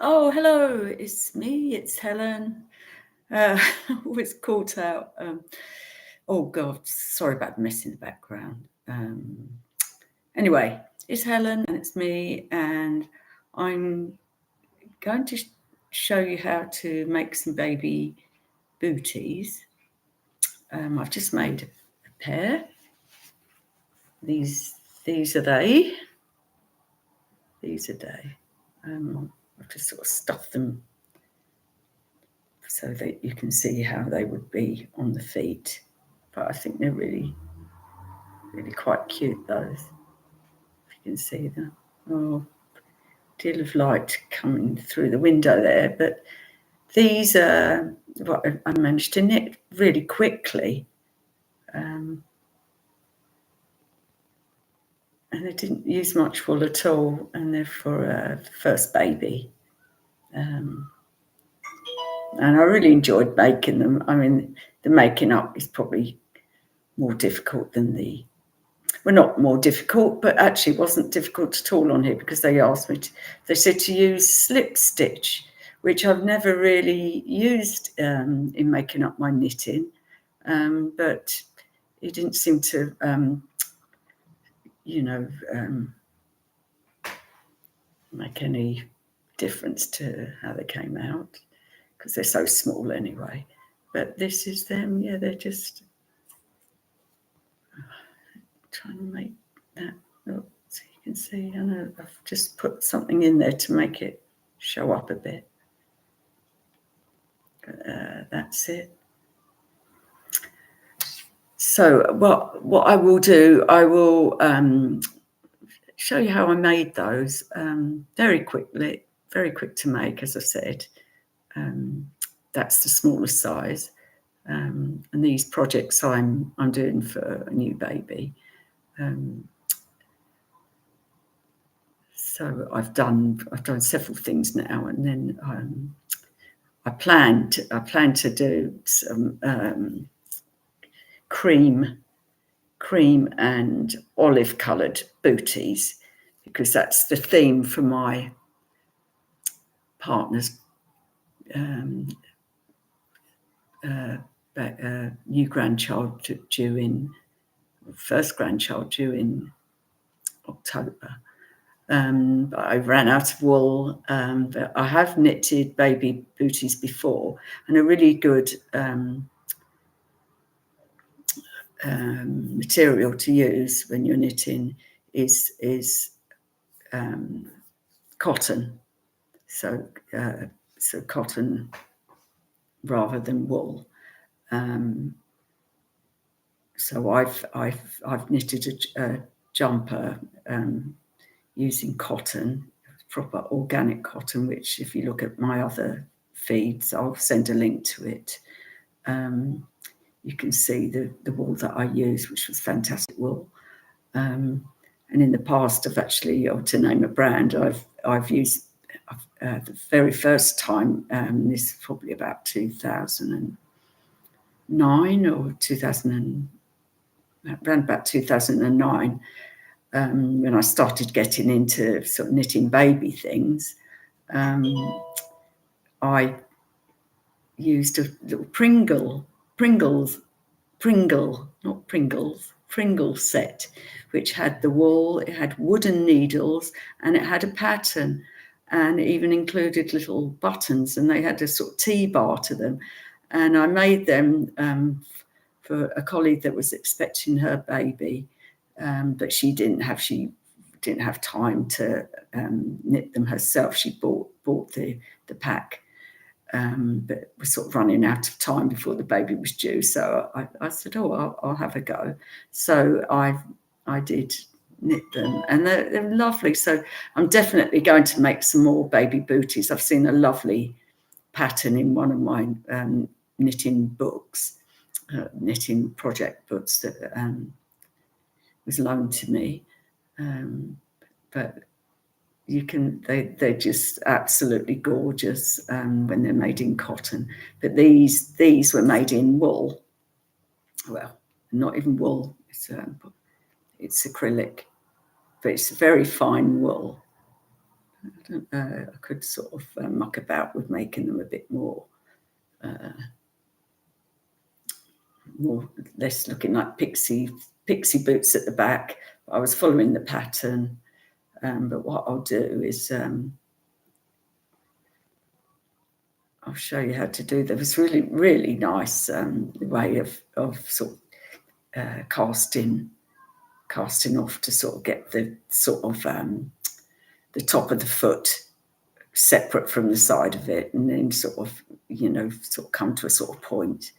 Oh, hello, it's me, it's Helen. Always caught out. Oh, God, sorry about the mess in the background. Anyway, it's Helen and it's me, and I'm going to show you how to make some baby booties. I've just made a pair. These are they. These are they. I've just sort of stuffed them so that you can see how they would be on the feet. But I think they're really quite cute, those. If you can see them. Oh, deal of light coming through the window there. But these are what I managed to knit really quickly. And I didn't use much wool at all, and they're for a first baby. And I really enjoyed making them. I mean, the making up is probably more difficult than the, well, not more difficult, but actually wasn't difficult at all on here, because they asked me to, they said to use slip stitch, which I've never really used in making up my knitting, but it didn't seem to, make any difference to how they came out, because they're so small anyway. But this is them. Yeah, they're just trying to make that look so you can see. I know I've just put something in there to make it show up a bit. That's it. So what I will do, I will show you how I made those very quickly, very quick to make, as I said. That's the smallest size, and these projects I'm doing for a new baby. So I've done several things now, and then I plan to do some cream and olive coloured booties, because that's the theme for my partner's new grandchild due in, first grandchild due in October. But I ran out of wool, but I have knitted baby booties before, and a really good material to use when you're knitting is cotton. So cotton rather than wool. So I've knitted a jumper using cotton, proper organic cotton, which if you look at my other feeds, I'll send a link to it. You can see the wool that I used, which was fantastic wool. And in the past, I've actually, or to name a brand, I've used the very first time, this is probably about 2009 or 2000, around about 2009, when I started getting into sort of knitting baby things. I used a little Pringles set, which had the wool, it had wooden needles, and it had a pattern, and it even included little buttons, and they had a sort of T-bar to them. And I made them for a colleague that was expecting her baby, but she didn't have time to knit them herself. She bought the pack. But we're sort of running out of time before the baby was due. So I said, I'll have a go. So I did knit them, and they're lovely. So I'm definitely going to make some more baby booties. I've seen a lovely pattern in one of my knitting books, knitting project books that was loaned to me. But you can, they're just absolutely gorgeous when they're made in cotton. But these were made in wool. Well, not even wool. It's acrylic, but it's very fine wool. don't know, I could sort of muck about with making them a bit more less looking like pixie boots at the back. I was following the pattern, but what I'll do is I'll show you how to do. There was really nice way of sort of casting off to sort of get the sort of the top of the foot separate from the side of it, and then sort of come to a sort of point.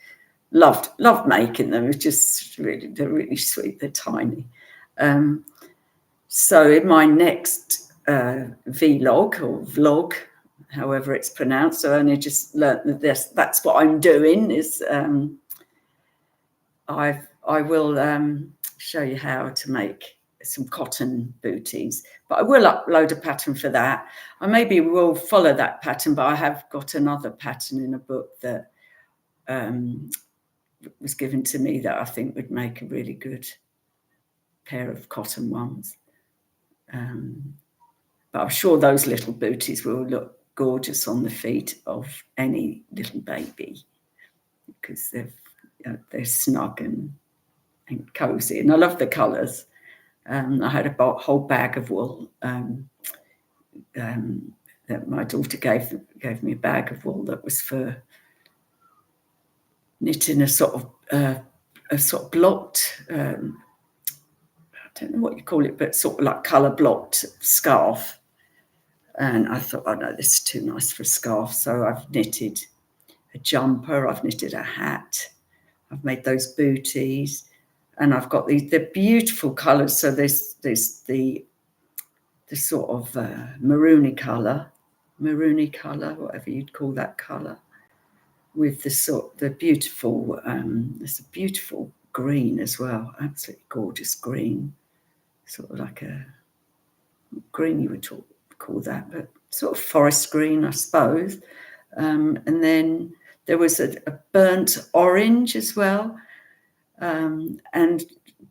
Loved making them. It's just they're really sweet. They're tiny. So in my next vlog or vlog, however it's pronounced, I only just learnt that that's what I'm doing. Is I will show you how to make some cotton booties, but I will upload a pattern for that. I maybe will follow that pattern, but I have got another pattern in a book that was given to me that I think would make a really good pair of cotton ones. But I'm sure those little booties will look gorgeous on the feet of any little baby, because they're snug and cozy, and I love the colours. I had a whole bag of wool that my daughter gave me, a bag of wool that was for knitting a sort of blocked, I don't know what you call it, but sort of like colour blocked scarf. And I thought, oh no, this is too nice for a scarf. So I've knitted a jumper, I've knitted a hat, I've made those booties, and I've got the beautiful colours. So there's the sort of maroony colour, whatever you'd call that colour, with the beautiful, there's a beautiful green as well, absolutely gorgeous green, sort of like a green you would call that, but sort of forest green, I suppose. And then there was a burnt orange as well, and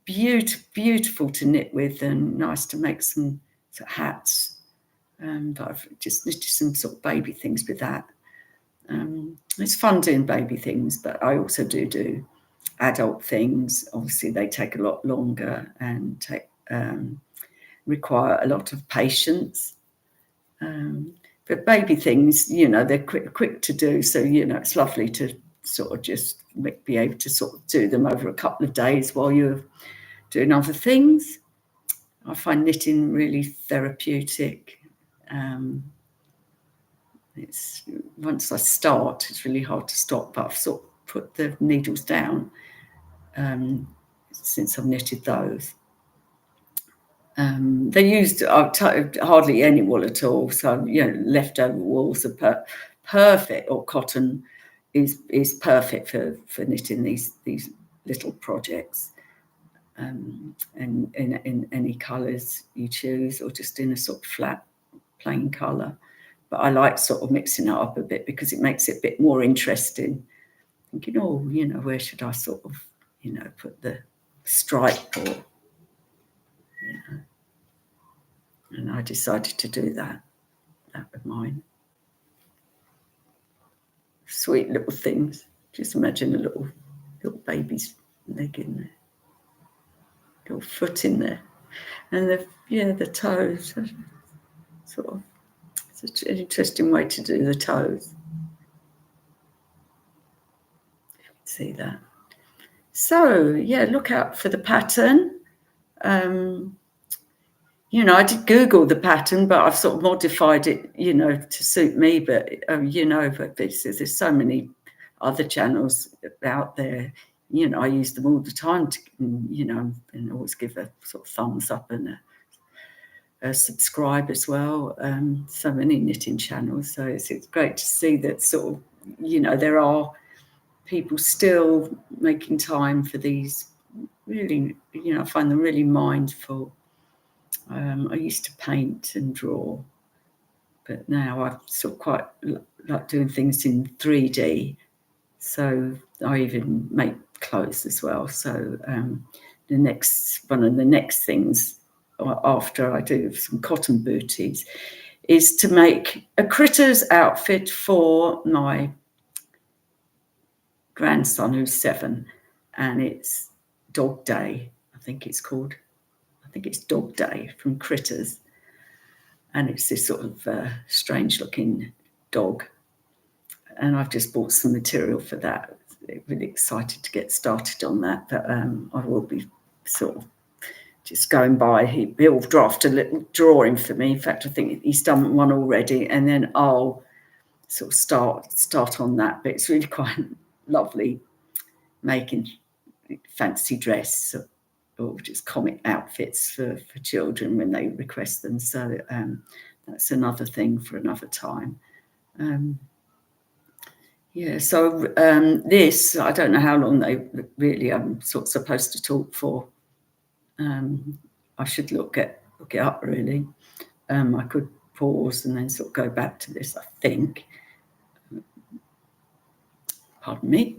beautiful to knit with, and nice to make some sort of hats. But I've just knitted some sort of baby things with that. It's fun doing baby things, but I also do adult things. Obviously, they take a lot longer and require a lot of patience. But baby things, they're quick to do. So, it's lovely to sort of just be able to sort of do them over a couple of days while you're doing other things. I find knitting really therapeutic. It's once I start, it's really hard to stop, but I've sort of put the needles down since I've knitted those. They used hardly any wool at all, so leftover wools are perfect, or cotton is perfect for knitting these little projects, and in any colours you choose, or just in a sort of flat plain colour. But I like sort of mixing it up a bit because it makes it a bit more interesting. Thinking, where should I sort of, put the stripe, or, and I decided to do that with mine. Sweet little things. Just imagine a little baby's leg in there, little foot in there, and the toes. Sort of, it's an interesting way to do the toes. You can see that. So look out for the pattern. I did Google the pattern, but I've sort of modified it, to suit me. But but there's so many other channels out there. I use them all the time to, and always give a sort of thumbs up and subscribe as well. So many knitting channels. So it's great to see that sort of, there are people still making time for these. Really, I find them really mindful. I used to paint and draw, but now I sort of quite like doing things in 3D. So I even make clothes as well. So one of the next things after I do some cotton booties is to make a Critters outfit for my grandson who's 7, and it's Dog Day, I think it's called. I think it's Dog Day from Critters, and it's this sort of strange looking dog, and I've just bought some material for that. Really excited to get started on that, but I will be sort of just going by. He'll draft a little drawing for me. In fact, I think he's done one already, and then I'll sort of start on that. But it's really quite lovely making fancy dress or just comic outfits for children when they request them. So that's another thing for another time. So this, I don't know how long they really, I'm sort of supposed to talk for. I should look it up really. I could pause and then sort of go back to this, I think. Pardon me.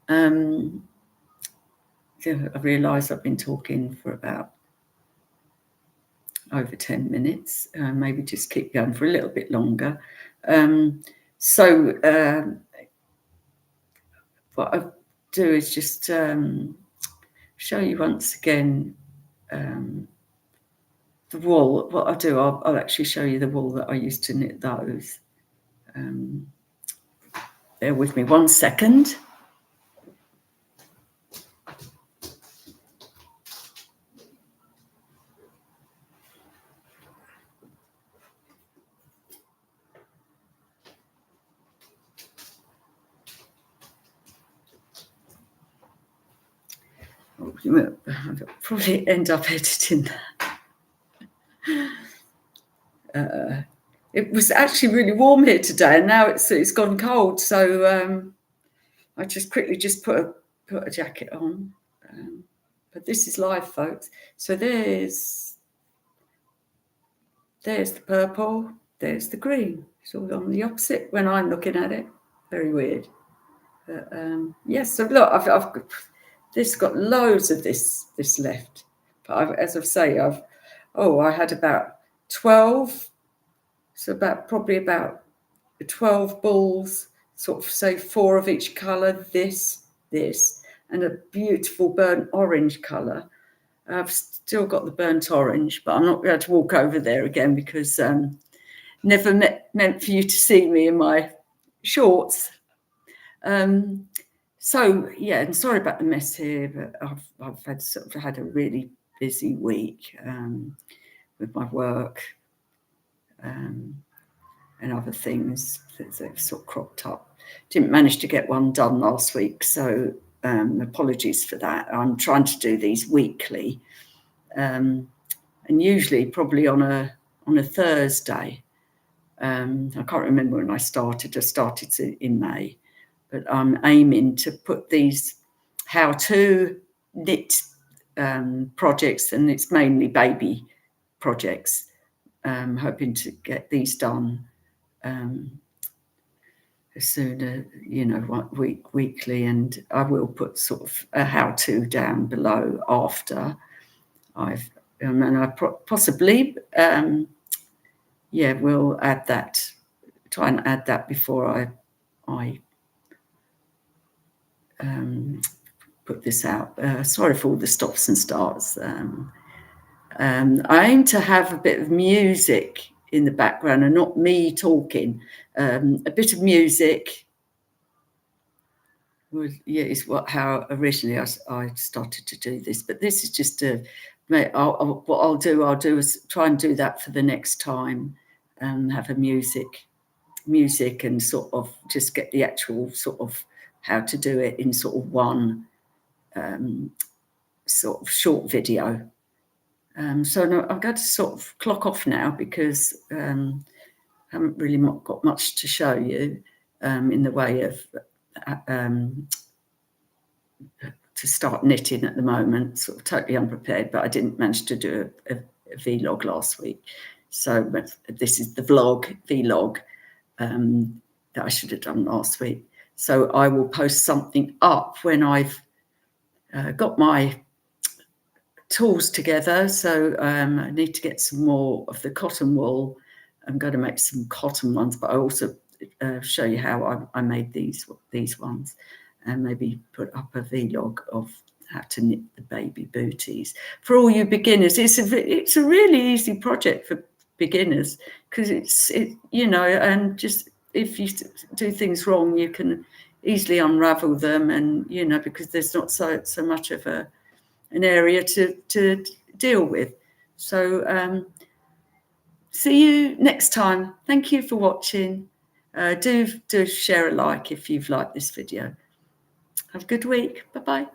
I realise I've been talking for about over 10 minutes. Maybe just keep going for a little bit longer. What I do is just show you once again the wool. What I'll do, I'll actually show you the wool that I used to knit those. Bear with me 1 second. I'll probably end up editing that. It was actually really warm here today, and now it's gone cold. So I just quickly put a jacket on. But this is live, folks. So there's the purple, there's the green. It's all on the opposite when I'm looking at it. Very weird. But yes. So look, I've this got loads of this left. But as I say, I had about 12. So probably about 12 balls, sort of say 4 of each colour, this, and a beautiful burnt orange colour. I've still got the burnt orange, but I'm not going to walk over there again because never meant for you to see me in my shorts. So yeah, and sorry about the mess here, but I've had a really busy week with my work and other things that sort of cropped up. Didn't manage to get one done last week, so apologies for that. I'm trying to do these weekly, and usually probably on a Thursday. I can't remember when I started. I started in May, but I'm aiming to put these how-to knit projects, and it's mainly baby projects. Hoping to get these done as soon as weekly, and I will put sort of a how-to down below after I've and I possibly we'll add that, try and add that before I put this out. Sorry for all the stops and starts. I aim to have a bit of music in the background and not me talking. A bit of music is how originally I started to do this. But this is just what I'll do is try and do that for the next time, and have a music and sort of just get the actual sort of how to do it in sort of one sort of short video. So no, I'm going to sort of clock off now because I haven't really got much to show you in the way of to start knitting at the moment. Sort of totally unprepared, but I didn't manage to do a vlog last week. So this is the vlog that I should have done last week. So I will post something up when I've got my tools together. So I need to get some more of the cotton wool I'm going to make some cotton ones, but I also show you how I made these ones, and maybe put up a vlog of how to knit the baby booties for all you beginners. It's a really easy project for beginners, because and just if you do things wrong, you can easily unravel them, and because there's not so much of an area to deal with. So see you next time. Thank you for watching. Do share a like if you've liked this video. Have a good week. Bye-bye.